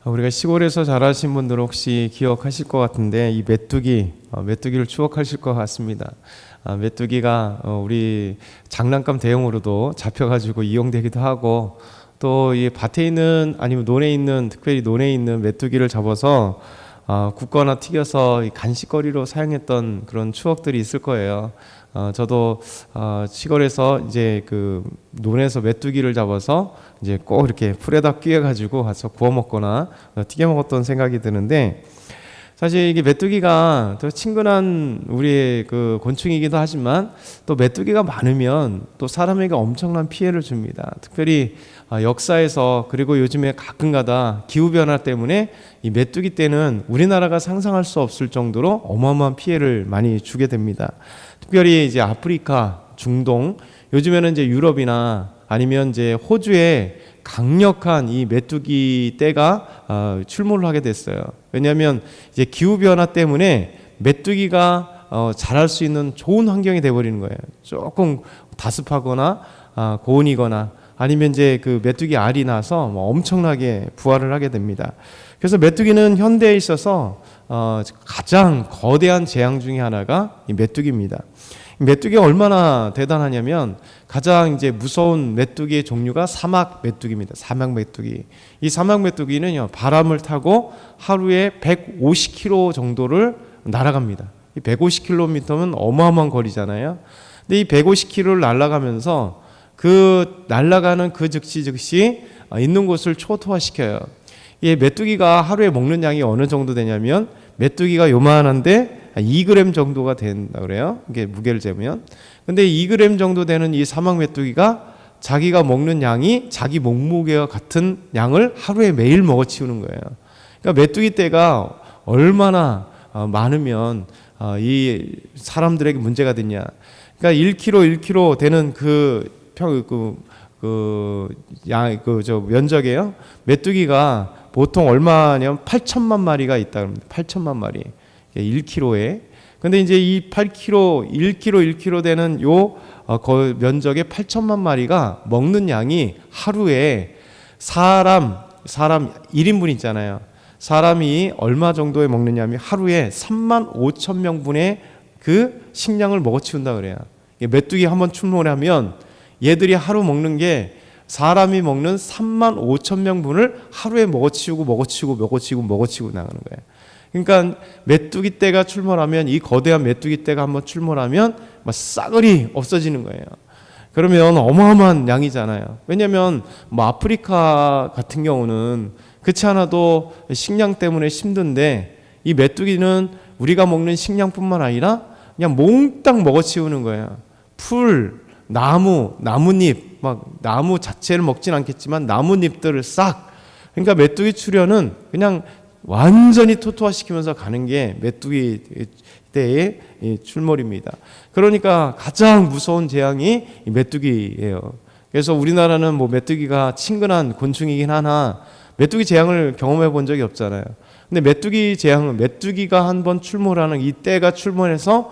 우리가 시골에서 자라신 분들은 혹시 기억하실 것 같은데 이 메뚜기를 추억하실 것 같습니다. 메뚜기가 우리 장난감 대용으로도 잡혀가지고 이용되기도 하고 또 이 밭에 있는 아니면 특별히 논에 있는 메뚜기를 잡아서 굽거나 튀겨서 간식거리로 사용했던 그런 추억들이 있을 거예요. 저도 시골에서 이제 그 논에서 메뚜기를 잡아서 이제 꼭 이렇게 풀에다 끼워가지고 가서 구워 먹거나 튀겨 먹었던 생각이 드는데, 사실 이게 메뚜기가 또 친근한 우리의 그 곤충이기도 하지만 또 메뚜기가 많으면 또 사람에게 엄청난 피해를 줍니다. 특별히 역사에서, 그리고 요즘에 가끔가다 기후변화 때문에 이 메뚜기 떼는 우리나라가 상상할 수 없을 정도로 어마어마한 피해를 많이 주게 됩니다. 특별히 이제 아프리카, 중동, 요즘에는 이제 유럽이나 아니면 이제 호주에 강력한 이 메뚜기 떼가 출몰을 하게 됐어요. 왜냐하면 이제 기후 변화 때문에 메뚜기가 자랄 수 있는 좋은 환경이 돼버리는 거예요. 조금 다습하거나 고온이거나 아니면 이제 그 메뚜기 알이 나서 엄청나게 부활을 하게 됩니다. 그래서 메뚜기는 현대에 있어서 가장 거대한 재앙 중에 하나가 이 메뚜기입니다. 메뚜기가 얼마나 대단하냐면 가장 이제 무서운 메뚜기의 종류가 사막 메뚜기입니다. 사막 메뚜기. 이 사막 메뚜기는요, 바람을 타고 하루에 150km 정도를 날아갑니다. 이 150km면 어마어마한 거리잖아요. 근데 이 150km를 날아가면서 그 날아가는 그 즉시 있는 곳을 초토화시켜요. 이 메뚜기가 하루에 먹는 양이 어느 정도 되냐면 메뚜기가 요만한데 2g 정도가 된다 그래요. 이게 무게를 재면. 근데 2g 정도 되는 이 사막 메뚜기가 자기가 먹는 양이 자기 몸무게와 같은 양을 하루에 매일 먹어치우는 거예요. 그러니까 메뚜기 떼가 얼마나 많으면 이 사람들에게 문제가 되냐. 그러니까 1kg 되는 면적이에요. 메뚜기가 보통 얼마냐면 8천만 마리가 있다 그럽니다. 8천만 마리. 1kg에. 근데 이제 이 1kg 되는 면적의 8천만 마리가 먹는 양이 하루에 사람 1인분 있잖아요. 사람이 얼마 정도에 먹느냐면 하루에 3만 5천 명분의 그 식량을 먹어치운다 그래요. 메뚜기 한번 출몰하면 얘들이 하루 먹는 게 사람이 먹는 3만 5천 명분을 하루에 먹어치우고 나가는 거예요. 그러니까 메뚜기 떼가 출몰하면, 이 거대한 메뚜기 떼가 한번 출몰하면 싸그리 없어지는 거예요. 그러면 어마어마한 양이잖아요. 왜냐하면 아프리카 같은 경우는 그렇지 않아도 식량 때문에 힘든데, 이 메뚜기는 우리가 먹는 식량뿐만 아니라 그냥 몽땅 먹어치우는 거예요. 풀, 나뭇잎, 나무 자체를 먹진 않겠지만 나뭇잎들을 싹. 그러니까 메뚜기 출현은 그냥 완전히 토토화시키면서 가는 게 메뚜기 때의 출몰입니다. 그러니까 가장 무서운 재앙이 이 메뚜기예요. 그래서 우리나라는 메뚜기가 친근한 곤충이긴 하나 메뚜기 재앙을 경험해 본 적이 없잖아요. 근데 메뚜기 재앙은 메뚜기가 한번 출몰하는 이 때가 출몰해서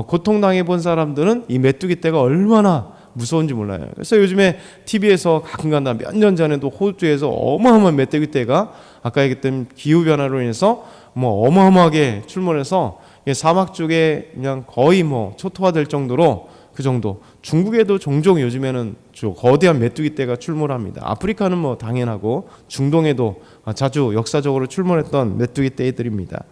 고통당해 본 사람들은 이 메뚜기 때가 얼마나 무서운지 몰라요. 그래서 요즘에 TV에서 가끔가다 몇 년 전에도 호주에서 어마어마한 메뚜기 떼가 아까 얘기했던 기후변화로 인해서 어마어마하게 출몰해서 사막 쪽에 그냥 거의 초토화될 정도로, 그 정도. 중국에도 종종 요즘에는 거대한 메뚜기 떼가 출몰합니다. 아프리카는 당연하고 중동에도 자주 역사적으로 출몰했던 메뚜기 떼들입니다.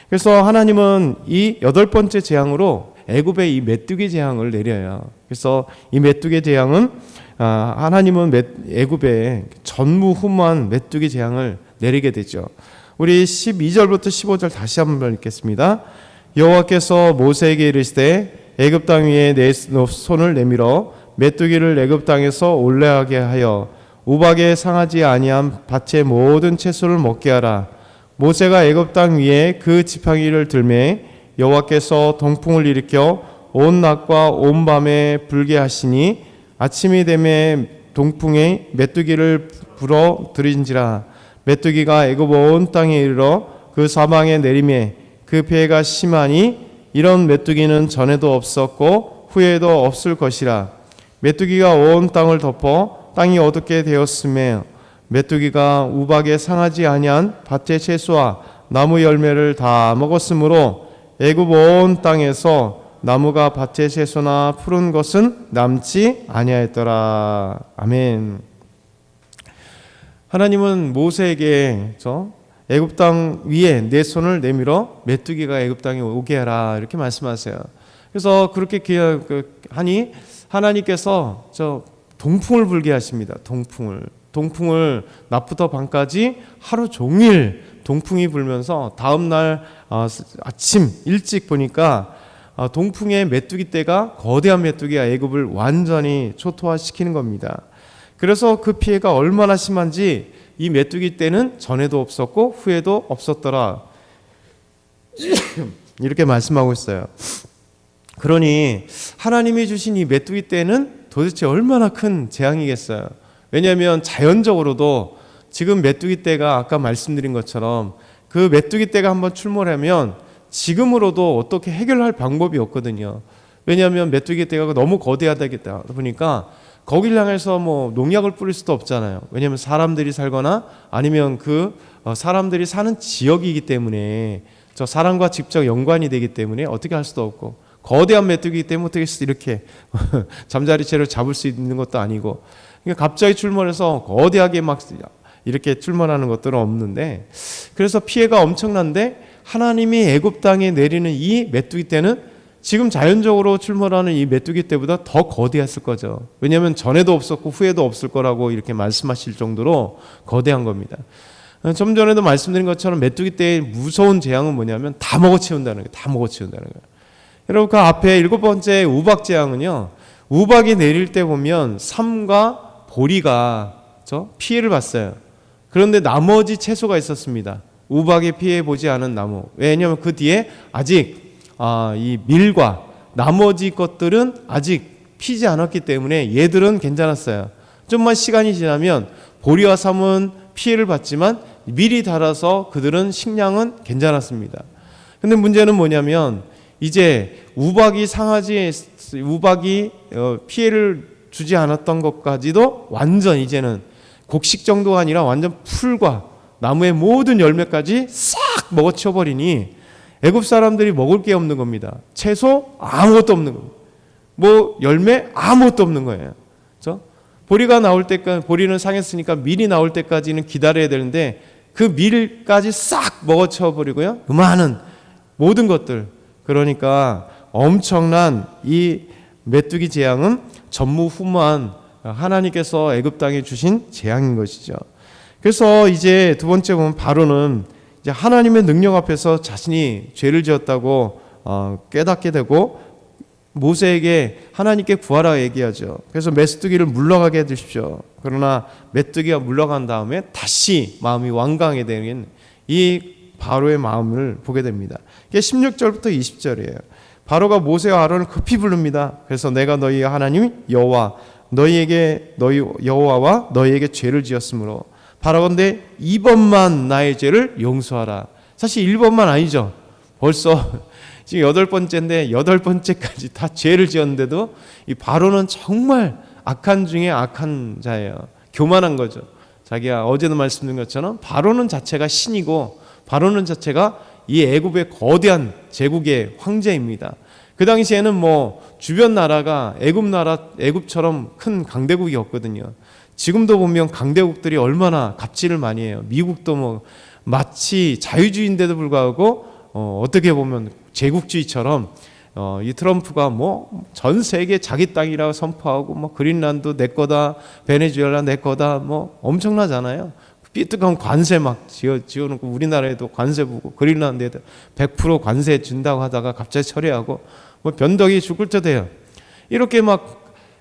그래서 하나님은 이 8번째 재앙으로 애굽의 이 메뚜기 재앙을 내려요. 그래서 이 메뚜기 재앙은 하나님은 애굽에 전무후무한 메뚜기 재앙을 내리게 되죠. 우리 12절부터 15절 다시 한번 읽겠습니다. 여호와께서 모세에게 이르시되 애굽 땅 위에 내 손을 내밀어 메뚜기를 애굽 땅에서 올라가게 하여 우박에 상하지 아니한 밭의 모든 채소를 먹게 하라. 모세가 애굽 땅 위에 그 지팡이를 들매 여호와께서 동풍을 일으켜 온 낮과 온 밤에 불게 하시니 아침이 되매 동풍에 메뚜기를 불어 들인지라. 메뚜기가 애굽 온 땅에 이르러 그 사방에 내림에 그 피해가 심하니 이런 메뚜기는 전에도 없었고 후에도 없을 것이라. 메뚜기가 온 땅을 덮어 땅이 어둡게 되었음에 메뚜기가 우박에 상하지 아니한 밭의 채소와 나무 열매를 다 먹었으므로 애굽 온 땅에서 나무가 밭의 채소나 푸른 것은 남지 아니하였더라. 아멘. 하나님은 모세에게 애굽 땅 위에 내 손을 내밀어 메뚜기가 애굽 땅에 오게 하라 이렇게 말씀하세요. 그래서 그렇게 하니 하나님께서 동풍을 불게 하십니다. 동풍을 낮부터 밤까지 하루 종일 동풍이 불면서 다음 날 아침 일찍 보니까 동풍의 메뚜기 떼가 거대한 메뚜기가 애굽을 완전히 초토화시키는 겁니다. 그래서 그 피해가 얼마나 심한지 이 메뚜기 떼는 전에도 없었고 후에도 없었더라 이렇게 말씀하고 있어요. 그러니 하나님이 주신 이 메뚜기 떼는 도대체 얼마나 큰 재앙이겠어요. 왜냐하면 자연적으로도 지금 메뚜기 떼가 아까 말씀드린 것처럼 그 메뚜기 떼가 한번 출몰하면 지금으로도 어떻게 해결할 방법이 없거든요. 왜냐하면 메뚜기 떼가 너무 거대하다 보니까 거길 향해서 농약을 뿌릴 수도 없잖아요. 왜냐하면 사람들이 살거나 아니면 그 사람들이 사는 지역이기 때문에 저 사람과 직접 연관이 되기 때문에 어떻게 할 수도 없고, 거대한 메뚜기이기 때문에 어떻게 이렇게 잠자리채로 잡을 수 있는 것도 아니고, 그러니까 갑자기 출몰해서 거대하게 막 이렇게 출몰하는 것들은 없는데, 그래서 피해가 엄청난데 하나님이 애굽 땅에 내리는 이 메뚜기 떼는 지금 자연적으로 출몰하는 이 메뚜기 떼보다 더 거대했을 거죠. 왜냐하면 전에도 없었고 후에도 없을 거라고 이렇게 말씀하실 정도로 거대한 겁니다. 좀 전에도 말씀드린 것처럼 메뚜기 떼의 무서운 재앙은 뭐냐면 다 먹어치운다는 거예요. 다 먹어치운다는 거예요. 여러분, 그 앞에 7번째 우박 재앙은요, 우박이 내릴 때 보면 삼과 보리가 피해를 봤어요. 그런데 나머지 채소가 있었습니다. 우박에 피해 보지 않은 나무. 왜냐하면 그 뒤에 아직 이 밀과 나머지 것들은 아직 피지 않았기 때문에 얘들은 괜찮았어요. 좀만 시간이 지나면 보리와 삼은 피해를 봤지만 밀이 달아서 그들은 식량은 괜찮았습니다. 근데 문제는 뭐냐면 이제 우박이 피해를 주지 않았던 것까지도 완전 이제는 곡식 정도가 아니라 완전 풀과 나무의 모든 열매까지 싹 먹어치워버리니 애굽 사람들이 먹을 게 없는 겁니다. 채소 아무것도 없는 겁니다. 열매 아무것도 없는 거예요. 그렇죠? 보리가 나올 때까지, 보리는 상했으니까 밀이 나올 때까지는 기다려야 되는데 그 밀까지 싹 먹어치워버리고요. 그 많은 모든 것들. 그러니까 엄청난 이 메뚜기 재앙은 전무후무한 하나님께서 애굽 땅에 주신 재앙인 것이죠. 그래서 이제 두 번째 보면 바로는 이제 하나님의 능력 앞에서 자신이 죄를 지었다고 깨닫게 되고 모세에게 하나님께 구하라 얘기하죠. 그래서 메뚜기를 물러가게 해주십시오. 그러나 메뚜기가 물러간 다음에 다시 마음이 완강하게 되는 이 바로의 마음을 보게 됩니다. 이게 16절부터 20절이에요. 바로가 모세와 아론을 급히 부릅니다. 그래서 내가 너희의 하나님 여호와 너희 여호와와 너희에게 죄를 지었으므로 바라건대 이번만 나의 죄를 용서하라. 사실 1번만 아니죠. 벌써 지금 8번째인데 8번째까지 다 죄를 지었는데도 이 바로는 정말 악한 중에 악한 자예요. 교만한 거죠. 자기가 어제도 말씀드린 것처럼 바로는 자체가 신이고 바로는 자체가 이 애굽의 거대한 제국의 황제입니다. 그 당시에는 주변 나라가 애굽처럼 큰 강대국이었거든요. 지금도 보면 강대국들이 얼마나 갑질을 많이 해요. 미국도 마치 자유주의인데도 불구하고 어떻게 보면 제국주의처럼 이 트럼프가 전 세계 자기 땅이라고 선포하고 그린란드 내 거다, 베네수엘라 내 거다, 엄청나잖아요. 삐뚤한 관세 막 지어놓고 우리나라에도 관세 부고 그린란드에도 100% 관세 준다고 하다가 갑자기 처리하고 변덕이 죽을 듯 해요. 이렇게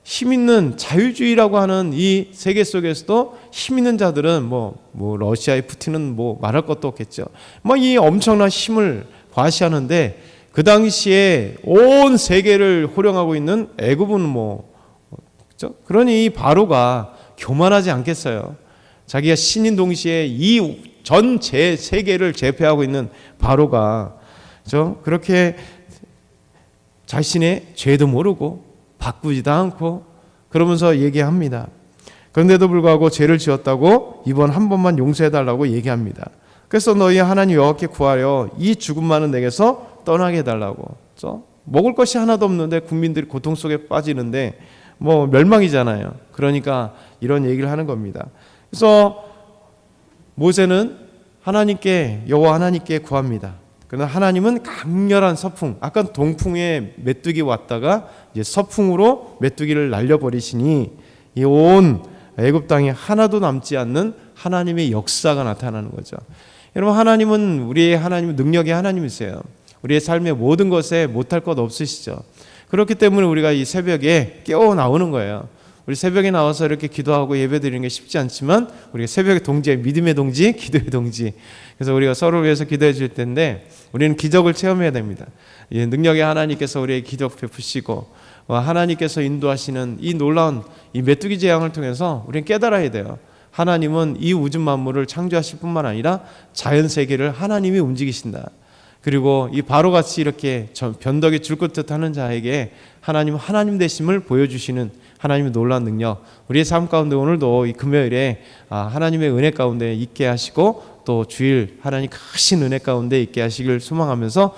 힘있는 자유주의라고 하는 이 세계 속에서도 힘있는 자들은 러시아의 푸틴은 말할 것도 없겠죠. 이 엄청난 힘을 과시하는데 그 당시에 온 세계를 호령하고 있는 애굽은 그렇죠? 그러니 이 바로가 교만하지 않겠어요. 자기가 신인 동시에 이 전 세계를 제패하고 있는 바로가 그렇죠? 그렇게 자신의 죄도 모르고 바꾸지도 않고 그러면서 얘기합니다. 그런데도 불구하고 죄를 지었다고 이번 한 번만 용서해달라고 얘기합니다. 그래서 너희 하나님 여호와께 구하려 이 죽은 많은 내게서 떠나게 해달라고. 그렇죠? 먹을 것이 하나도 없는데 국민들이 고통 속에 빠지는데 뭐 멸망이잖아요. 그러니까 이런 얘기를 하는 겁니다. 그래서 모세는 하나님께, 여호와 하나님께 구합니다. 그러나 하나님은 강렬한 서풍, 아까 동풍에 메뚜기 왔다가 이제 서풍으로 메뚜기를 날려버리시니 이 온 애굽 땅에 하나도 남지 않는 하나님의 역사가 나타나는 거죠. 여러분, 하나님은 우리의 하나님, 능력의 하나님이세요. 우리의 삶의 모든 것에 못할 것 없으시죠. 그렇기 때문에 우리가 이 새벽에 깨어 나오는 거예요. 우리 새벽에 나와서 이렇게 기도하고 예배드리는 게 쉽지 않지만 우리가 새벽에 동지에 믿음의 동지, 기도의 동지. 그래서 우리가 서로를 위해서 기도해 줄 텐데 우리는 기적을 체험해야 됩니다. 능력의 하나님께서 우리의 기적 베푸시고 하나님께서 인도하시는 이 놀라운 이 메뚜기 재앙을 통해서 우리는 깨달아야 돼요. 하나님은 이 우주 만물을 창조하실 뿐만 아니라 자연 세계를 하나님이 움직이신다. 그리고 이 바로같이 이렇게 변덕에 줄곧 듯하는 자에게 하나님은 하나님 되심을 보여주시는 하나님의 놀라운 능력, 우리의 삶 가운데 오늘도 이 금요일에 하나님의 은혜 가운데 있게 하시고 또 주일 하나님 크신 은혜 가운데 있게 하시길 소망하면서